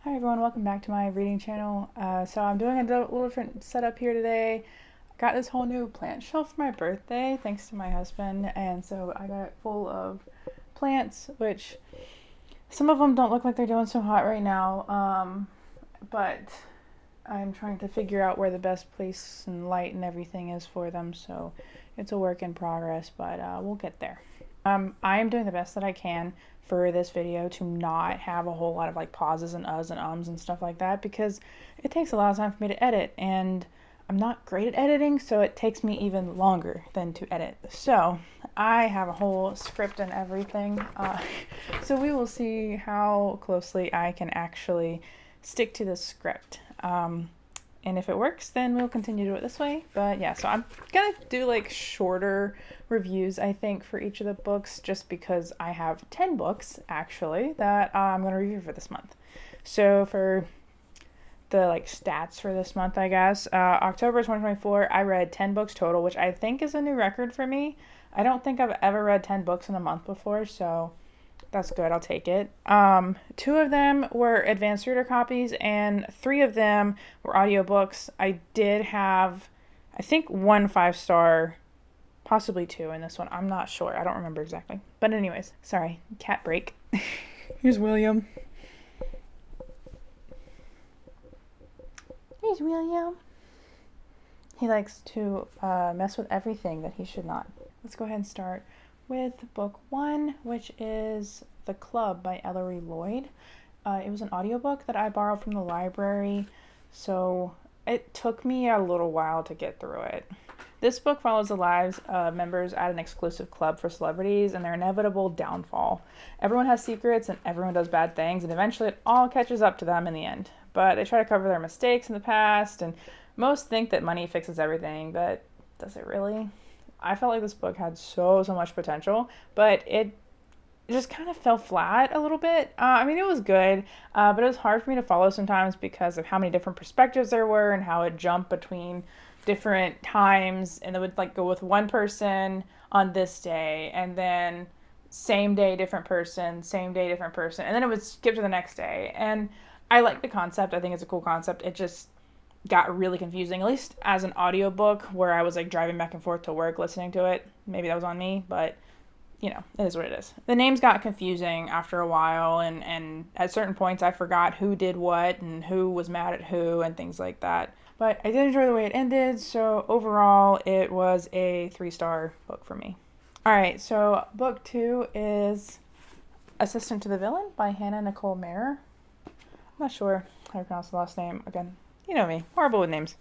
Hi everyone, welcome back to my reading channel. So I'm doing a little different setup here today. I got this whole new plant shelf for my birthday, thanks to my husband, and so I got it full of plants, which some of them don't look like they're doing so hot right now, but I'm trying to figure out where the best place and light and everything is for them, so it's a work in progress, but we'll get there. I am doing the best that I can for this video to not have a whole lot of like pauses and uhs and ums and stuff like that, because it takes a lot of time for me to edit, and I'm not great at editing, so it takes me even longer than to edit. So I have a whole script and everything, so we will see how closely I can actually stick to the script. And if it works, then we'll continue to do it this way. But yeah, so I'm gonna do like shorter reviews, I think, for each of the books, just because I have 10 books actually that I'm gonna review for this month. So for the like stats for this month, I guess, October 2024, I read 10 books total, which I think is a new record for me. I don't think I've ever read 10 books in a month before, so that's good. I'll take it. Two of them were advanced reader copies, and three of them were audiobooks. I did have, I think, one 5-star, possibly two in this one. I'm not sure. I don't remember exactly. But anyways, sorry. Cat break. Here's William. Here's William. He likes to mess with everything that he should not. Let's go ahead and start with book one, which is The Club by Ellery Lloyd. It was an audiobook that I borrowed from the library, so it took me a little while to get through it. This book follows the lives of members at an exclusive club for celebrities and their inevitable downfall. Everyone has secrets and everyone does bad things, and eventually it all catches up to them in the end. But they try to cover their mistakes in the past, and most think that money fixes everything, but does it really? I felt like this book had so much potential, but it just kind of fell flat a little bit. I mean, it was good, but it was hard for me to follow sometimes because of how many different perspectives there were and how it jumped between different times, and it would like go with one person on this day, and then same day different person, same day different person, and then it would skip to the next day. And I like the concept. I think it's a cool concept. It just got really confusing, at least as an audiobook, where I was like driving back and forth to work listening to it. Maybe that was on me, but you know, it is what it is. The names got confusing after a while, and at certain points I forgot who did what and who was mad at who and things like that. But I did enjoy the way it ended, so overall it was a 3-star book for me. Alright, so book two is Assistant to the Villain by Hannah Nicole Mayer. I'm not sure how to pronounce the last name. Again, you know me, horrible with names.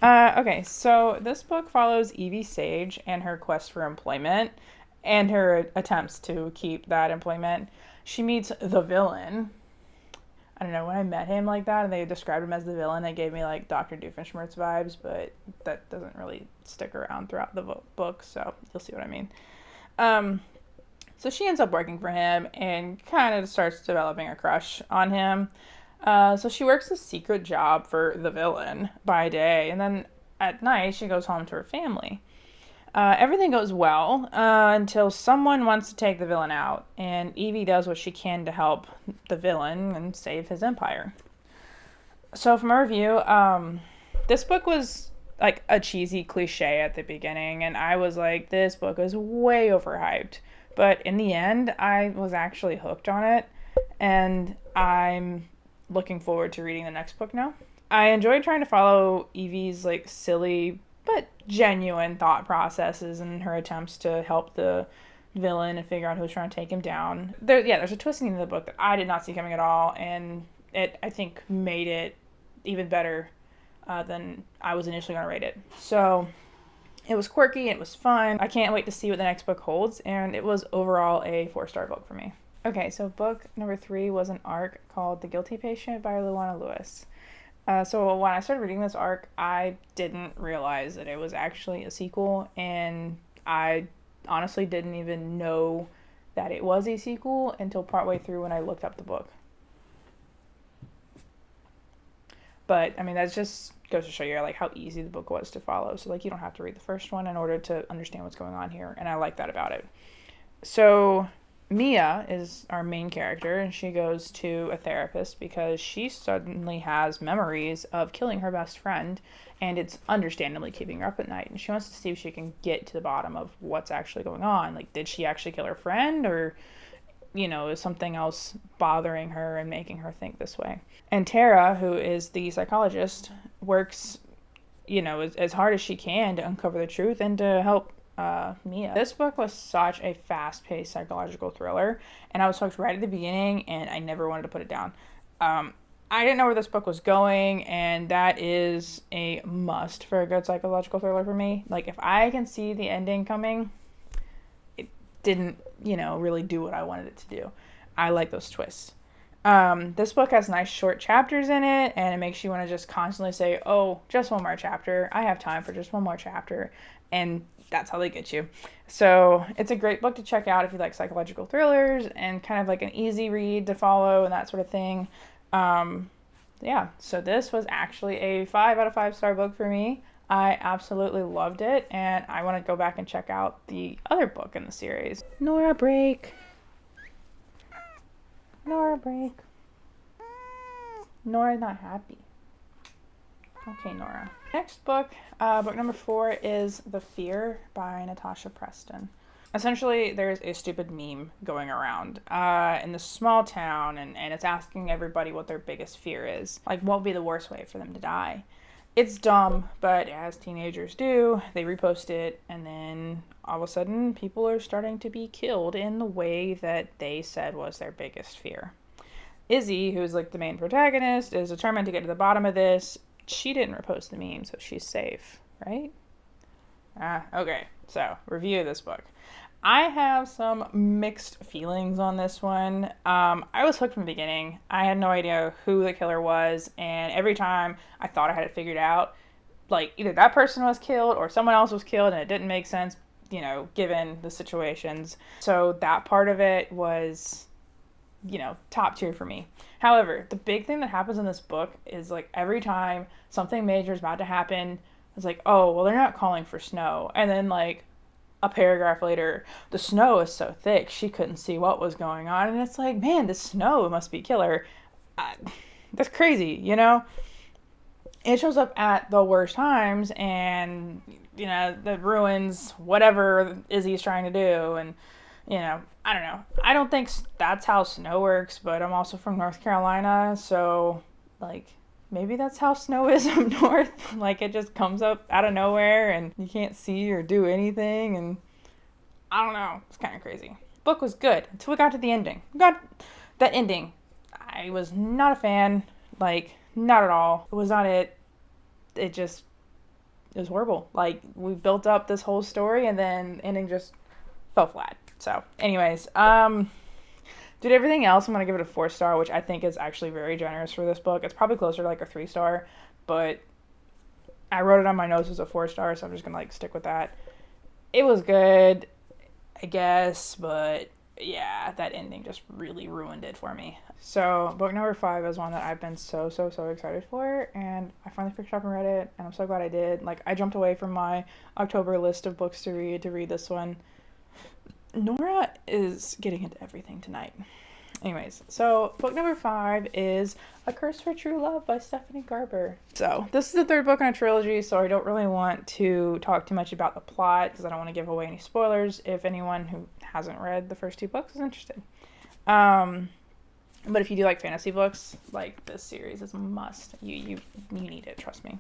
Okay, so this book follows Evie Sage and her quest for employment and her attempts to keep that employment. She meets the villain. I don't know, when I met him like that and they described him as the villain, it gave me like Dr. Doofenshmirtz vibes, but that doesn't really stick around throughout the book, so you'll see what I mean. So she ends up working for him and kind of starts developing a crush on him. So she works a secret job for the villain by day, and then at night she goes home to her family. Everything goes well until someone wants to take the villain out, and Evie does what she can to help the villain and save his empire. So from a review, this book was like a cheesy cliche at the beginning, and I was like, this book is way overhyped. But in the end, I was actually hooked on it, and I'm looking forward to reading the next book now. I enjoyed trying to follow Evie's like silly but genuine thought processes and her attempts to help the villain and figure out who's trying to take him down. There's a twist in the book that I did not see coming at all, and it, I think, made it even better than I was initially going to rate it. So it was quirky, it was fun. I can't wait to see what the next book holds, and it was overall a 4-star book for me. Okay, so book number 3 was an arc called The Guilty Patient by Luana Lewis. So when I started reading this arc, I didn't realize that it was actually a sequel, and I honestly didn't even know that it was a sequel until partway through when I looked up the book. But I mean, that just goes to show you like how easy the book was to follow. So like you don't have to read the first one in order to understand what's going on here, and I like that about it. So Mia is our main character, and she goes to a therapist because she suddenly has memories of killing her best friend, and it's understandably keeping her up at night. And she wants to see if she can get to the bottom of what's actually going on. Like, did she actually kill her friend, or, is something else bothering her and making her think this way? And Tara, who is the psychologist, works, as hard as she can to uncover the truth and to help Mia. This book was such a fast-paced psychological thriller, and I was hooked right at the beginning, and I never wanted to put it down. I didn't know where this book was going, and that is a must for a good psychological thriller for me. Like, if I can see the ending coming, it didn't, really do what I wanted it to do. I like those twists. This book has nice short chapters in it, and it makes you want to just constantly say, oh, just one more chapter. I have time for just one more chapter. And that's how they get you. So it's a great book to check out if you like psychological thrillers and kind of like an easy read to follow and that sort of thing. Yeah, so this was actually a 5 out of 5 star book for me. I absolutely loved it, and I want to go back and check out the other book in the series. Nora, break. Nora, break. Nora's not happy. Okay, Nora. Next book, book number 4, is The Fear by Natasha Preston. Essentially, there's a stupid meme going around in this small town, and it's asking everybody what their biggest fear is. Like, what would be the worst way for them to die? It's dumb, but as teenagers do, they repost it, and then all of a sudden, people are starting to be killed in the way that they said was their biggest fear. Izzy, who's like the main protagonist, is determined to get to the bottom of this. She didn't repost the meme, so she's safe, right? Okay, so review of this book. I have some mixed feelings on this one. I was hooked from the beginning. I had no idea who the killer was, and every time I thought I had it figured out, like either that person was killed or someone else was killed, and it didn't make sense, given the situations. So that part of it was, top tier for me. However, the big thing that happens in this book is like every time something major is about to happen, it's like, oh, well, they're not calling for snow. And then like a paragraph later, the snow is so thick she couldn't see what was going on. And it's like, man, the snow must be killer. That's crazy, It shows up at the worst times, and that ruins whatever Izzy's trying to do. And I don't know. I don't think that's how snow works, but I'm also from North Carolina, so like maybe that's how snow is up north. Like, it just comes up out of nowhere and you can't see or do anything, and I don't know. It's kind of crazy. Book was good until we got to the ending. Got that ending. I was not a fan. Like, not at all. It was not it. It was horrible. Like, we built up this whole story, and then ending just fell flat. So, anyways, did everything else, I'm going to give it a 4-star, which I think is actually very generous for this book. It's probably closer to like a 3-star, but I wrote it on my notes as a 4-star, so I'm just going to like stick with that. It was good, I guess, but yeah, that ending just really ruined it for me. So, book number 5 is one that I've been so excited for, and I finally picked it up and read it, and I'm so glad I did. Like, I jumped away from my October list of books to read this one. Nora is getting into everything tonight. Anyways, so book number 5 is A Curse for True Love by Stephanie Garber. So this is the 3rd book in a trilogy, so I don't really want to talk too much about the plot because I don't want to give away any spoilers if anyone who hasn't read the first 2 books is interested. But if you do like fantasy books, like, this series is a must. You need it, trust me.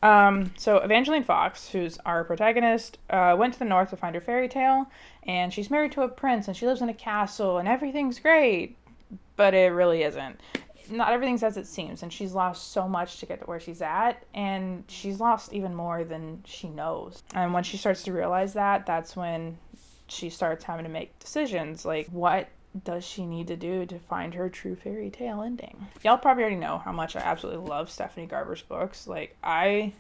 So Evangeline Fox, who's our protagonist, went to the north to find her fairy tale, and she's married to a prince, and she lives in a castle, and everything's great, but it really isn't. Not everything's as it seems, and she's lost so much to get to where she's at, and she's lost even more than she knows. And when she starts to realize that, that's when she starts having to make decisions, like, what does she need to do to find her true fairy tale ending? Y'all probably already know how much I absolutely love Stephanie Garber's books. It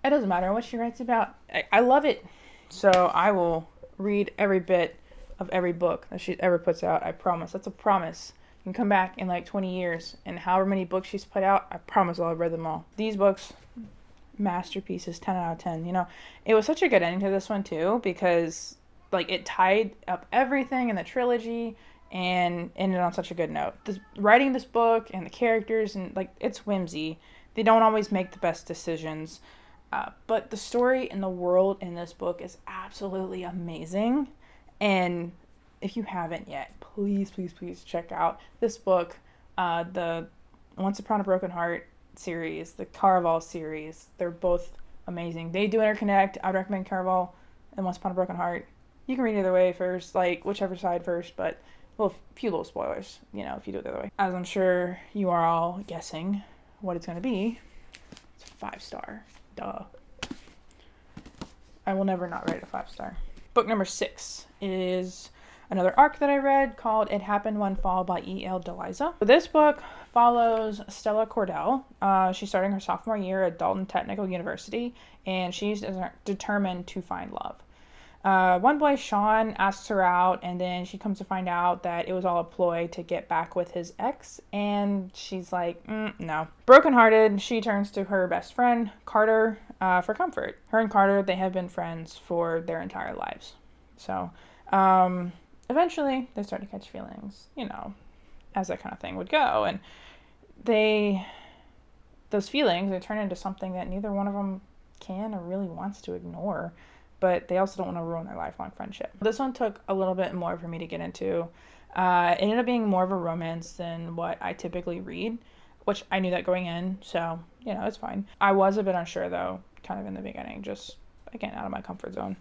doesn't matter what she writes about. I love it. So I will read every bit of every book that she ever puts out. I promise. That's a promise. You can come back in like 20 years, and however many books she's put out, I promise I'll have read them all. These books, masterpieces, 10 out of 10. It was such a good ending to this one too, because like, it tied up everything in the trilogy and ended on such a good note. Writing this book and the characters, and like, it's whimsy. They don't always make the best decisions, but the story and the world in this book is absolutely amazing. And if you haven't yet, please, please, please check out this book, the Once Upon a Broken Heart series, the Caraval series. They're both amazing. They do interconnect. I would recommend Caraval and Once Upon a Broken Heart. You can read either way first, like whichever side first, but few little spoilers, if you do it the other way. As I'm sure you are all guessing what it's going to be, it's 5-star. Duh. I will never not rate a 5-star. Book number 6 is another arc that I read called It Happened One Fall by E.L. Deliza. This book follows Stella Cordell. She's starting her sophomore year at Dalton Technical University, and she's determined to find love. One boy, Sean, asks her out, and then she comes to find out that it was all a ploy to get back with his ex, and she's like, no. Brokenhearted, she turns to her best friend, Carter, for comfort. Her and Carter, they have been friends for their entire lives. So, eventually, they start to catch feelings, as that kind of thing would go, and those feelings, they turn into something that neither one of them can or really wants to ignore. But they also don't want to ruin their lifelong friendship. This one took a little bit more for me to get into. It ended up being more of a romance than what I typically read, which I knew that going in, so, it's fine. I was a bit unsure, though, kind of in the beginning, just, again, out of my comfort zone.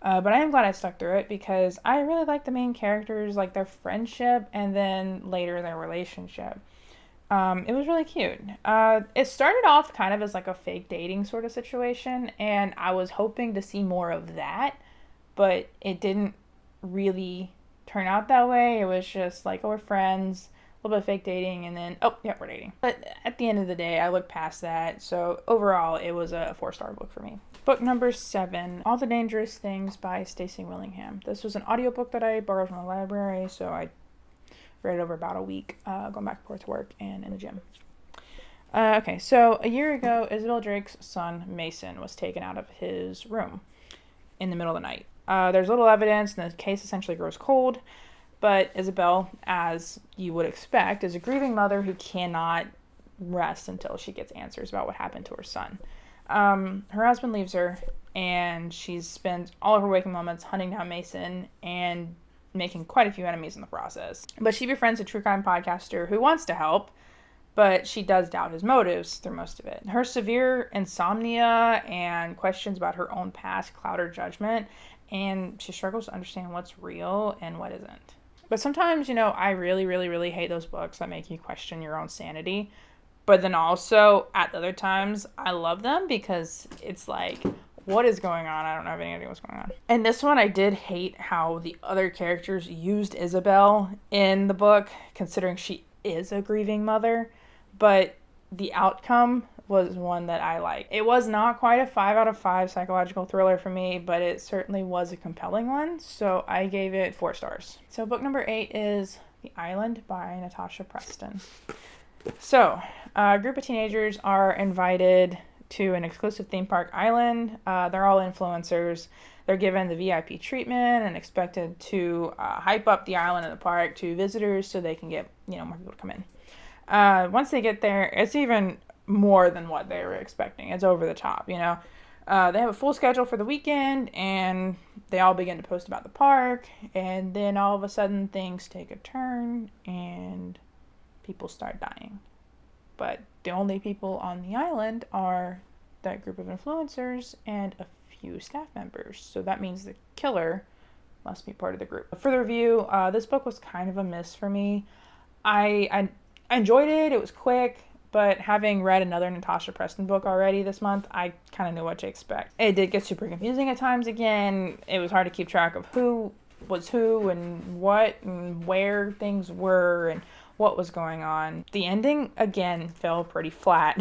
But I am glad I stuck through it because I really like the main characters, like their friendship, and then later their relationship. It was really cute. It started off kind of as like a fake dating sort of situation, and I was hoping to see more of that, but it didn't really turn out that way. It was just like, oh, we're friends, a little bit of fake dating, and then, oh, yeah, we're dating. But at the end of the day, I looked past that, so overall, it was a 4-star book for me. Book number 7, All the Dangerous Things by Stacey Willingham. This was an audiobook that I borrowed from the library, so I read it over about a week, going back and forth to work and in the gym. Okay, so a year ago, Isabel Drake's son, Mason, was taken out of his room in the middle of the night. There's little evidence, and the case essentially grows cold, but Isabel, as you would expect, is a grieving mother who cannot rest until she gets answers about what happened to her son. Her husband leaves her, and she spends all of her waking moments hunting down Mason and making quite a few enemies in the process. But she befriends a true crime podcaster who wants to help, but she does doubt his motives through most of it. Her severe insomnia and questions about her own past cloud her judgment, and she struggles to understand what's real and what isn't. But sometimes, I really, really, really hate those books that make you question your own sanity. But then also, at other times, I love them because it's like, what is going on? I don't have any idea what's going on. And this one, I did hate how the other characters used Isabel in the book, considering she is a grieving mother. But the outcome was one that I liked. It was not quite a 5 out of 5 psychological thriller for me, but it certainly was a compelling one. So I gave it 4 stars. So book number 8 is The Island by Natasha Preston. So a group of teenagers are invited to an exclusive theme park island. They're all influencers. They're given the VIP treatment and expected to hype up the island and the park to visitors so they can get, more people to come in. Once they get there, it's even more than what they were expecting. It's over the top, They have a full schedule for the weekend, and they all begin to post about the park, and then all of a sudden things take a turn, and people start dying. But the only people on the island are that group of influencers and a few staff members. So that means the killer must be part of the group. For the review, this book was kind of a miss for me. I enjoyed it. It was quick. But having read another Natasha Preston book already this month, I kind of knew what to expect. It did get super confusing at times again. It was hard to keep track of who was who and what and where things were and what was going on. The ending, again, fell pretty flat.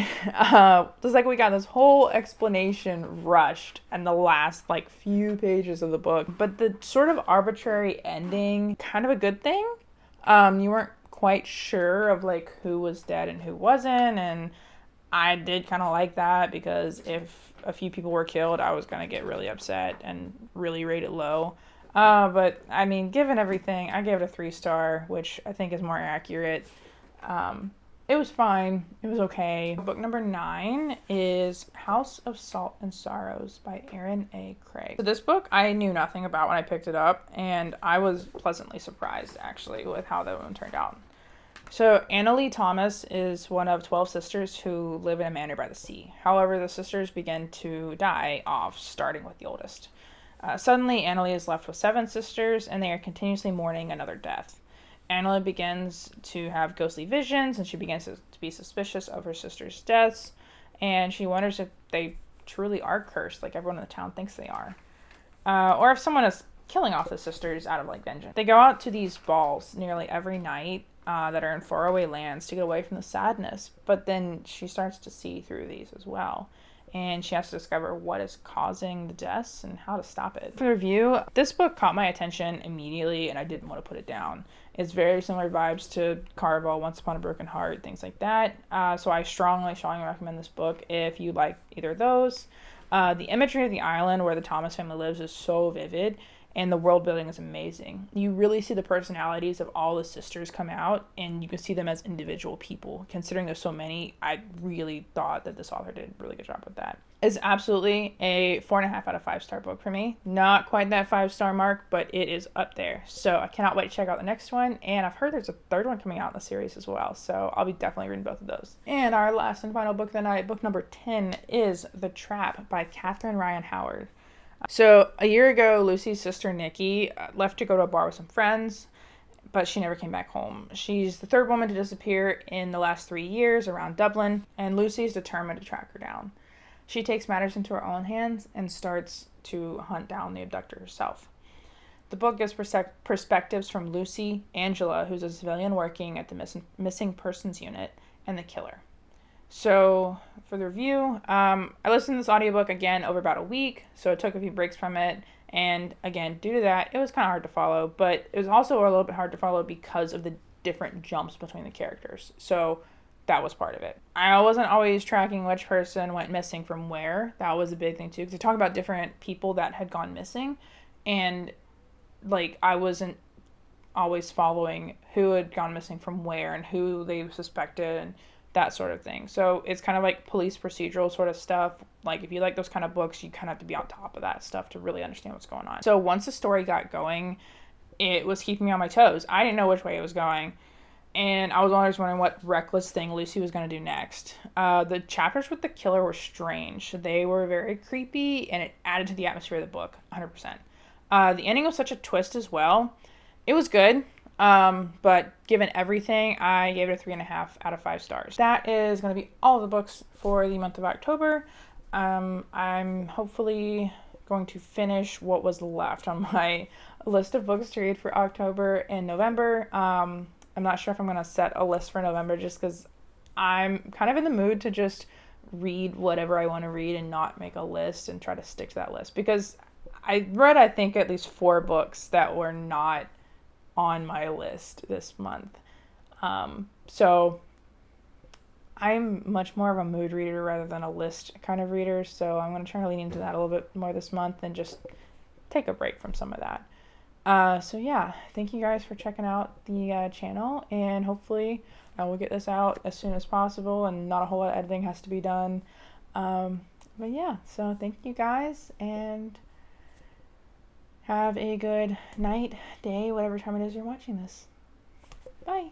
Just like we got this whole explanation rushed in the last, few pages of the book. But the sort of arbitrary ending, kind of a good thing. You weren't quite sure of, who was dead and who wasn't, and I did kind of like that because if a few people were killed, I was going to get really upset and really rate it low. But I mean, given everything, I gave it a 3-star, which I think is more accurate. It was fine. It was okay. Book number 9 is House of Salt and Sorrows by Aaron A. Craig. So this book I knew nothing about when I picked it up, and I was pleasantly surprised actually with how that one turned out. So Anna Lee Thomas is one of 12 sisters who live in a manor by the sea. However, the sisters begin to die off, starting with the oldest. Suddenly, Anna Lee is left with 7 sisters, and they are continuously mourning another death. Anna Lee begins to have ghostly visions, and she begins to be suspicious of her sisters' deaths, and she wonders if they truly are cursed, like everyone in the town thinks they are, or if someone is killing off the sisters out of like vengeance. They go out to these balls nearly every night that are in faraway lands to get away from the sadness, but then she starts to see through these as well, and she has to discover what is causing the deaths and how to stop it. For the review, this book caught my attention immediately, and I didn't want to put it down. It's very similar vibes to Caraval, Once Upon a Broken Heart, things like that. So I strongly recommend this book if you like either of those. The imagery of the island where the Thomas family lives is so vivid, and the world building is amazing. You really see the personalities of all the sisters come out, and you can see them as individual people. Considering there's so many, I really thought that this author did a really good job with that. It's absolutely a 4.5 out of 5-star book for me. Not quite that 5-star mark, but it is up there. So I cannot wait to check out the next one, and I've heard there's a third one coming out in the series as well, so I'll be definitely reading both of those. And our last and final book of the night, book number 10, is The Trap by Catherine Ryan Howard. So a year ago, Lucy's sister Nikki left to go to a bar with some friends, but she never came back home. She's the third woman to disappear in the last 3 years around Dublin, and Lucy's determined to track her down. She takes matters into her own hands and starts to hunt down the abductor herself. The book gives perspectives from Lucy, Angela, who's a civilian working at the missing persons unit, and the killer. So for the review, I listened to this audiobook again over about a week, so I took a few breaks from it, and again, due to that, it was kind of hard to follow, but it was also a little bit hard to follow because of the different jumps between the characters, so that was part of it. I wasn't always tracking which person went missing from where. That was a big thing too, because they talk about different people that had gone missing, and like I wasn't always following who had gone missing from where and who they suspected and that sort of thing. So it's kind of like police procedural sort of stuff. Like if you like those kind of books, you kind of have to be on top of that stuff to really understand what's going on. So once the story got going, it was keeping me on my toes. I didn't know which way it was going, and I was always wondering what reckless thing Lucy was going to do next. The chapters with the killer were strange. They were very creepy, and it added to the atmosphere of the book, 100%. The ending was such a twist as well. It was good. But given everything, I gave it a 3.5 out of 5 stars. That is going to be all the books for the month of October. I'm hopefully going to finish what was left on my list of books to read for October and November. I'm not sure if I'm going to set a list for November just because I'm kind of in the mood to just read whatever I want to read and not make a list and try to stick to that list. Because I read, I think, at least 4 books that were not on my list this month. So I'm much more of a mood reader rather than a list kind of reader, so I'm going to try to lean into that a little bit more this month and just take a break from some of that. So yeah, thank you guys for checking out the channel, and hopefully I will get this out as soon as possible and not a whole lot of editing has to be done. But yeah, so thank you guys, and have a good night, day, whatever time it is you're watching this. Bye.